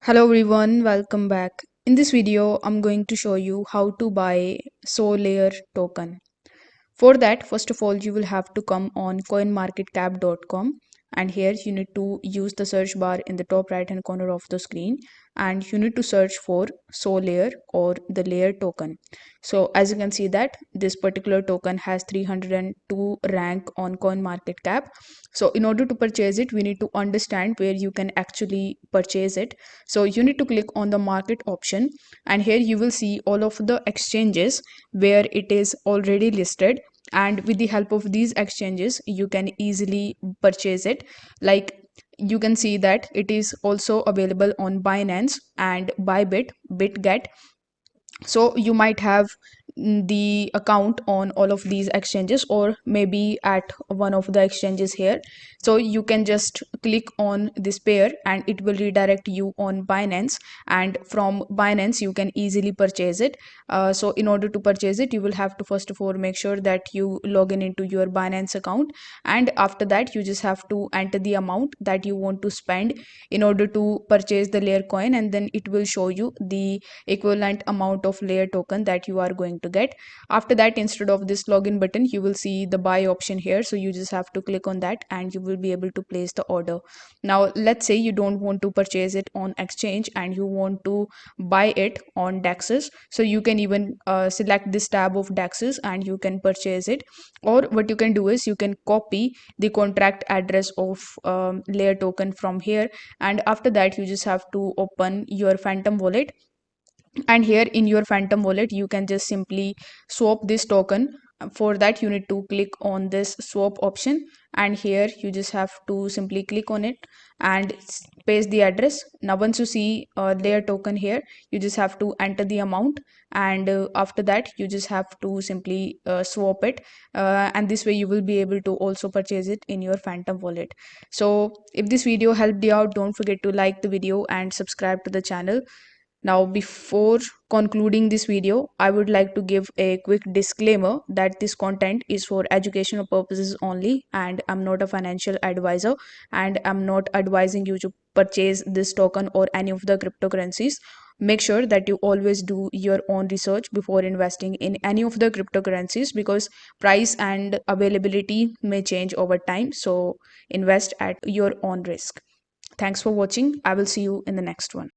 Hello everyone, welcome back. In this video, I'm going to show you how to buy Solayer token. For that, first of all, you will have to come on coinmarketcap.com, and here you need to use the search bar in the top right hand corner of the screen, and you need to search for Solayer or the layer token. So as you can see that this particular token has 302 rank on CoinMarketCap. So in order to purchase it, we need to understand where you can actually purchase it. So you need to click on the market option, and here you will see all of the exchanges where it is already listed, and with the help of these exchanges you can easily purchase it. Like, you can see that it is also available on Binance and Bybit, Bitget. So you might have the account on all of these exchanges, or maybe at one of the exchanges here. So you can just click on this pair and it will redirect you on Binance, and from Binance you can easily purchase it. So in order to purchase it, you will have to first of all make sure that you log in into your Binance account, and after that you just have to enter the amount that you want to spend in order to purchase the layer coin, and then it will show you the equivalent amount of layer token that you are going to get. After that, instead of this login button, you will see the buy option here, so you just have to click on that and you will be able to place the order. Now let's say you don't want to purchase it on exchange and you want to buy it on dexes, so you can even select this tab of dexes and you can purchase it. Or what you can do is you can copy the contract address of layer token from here, and after that you just have to open your phantom wallet, and here in your phantom wallet you can just simply swap this token. For that, you need to click on this swap option, and here you just have to simply click on it and paste the address. Now once you see their token here, you just have to enter the amount, and after that you just have to simply swap it, and this way you will be able to also purchase it in your phantom wallet. So if this video helped you out, don't forget to like the video and subscribe to the channel. Now, before concluding this video, I would like to give a quick disclaimer that this content is for educational purposes only, and I'm not a financial advisor, and I'm not advising you to purchase this token or any of the cryptocurrencies. Make sure that you always do your own research before investing in any of the cryptocurrencies, because price and availability may change over time. So invest at your own risk. Thanks for watching. I will see you in the next one.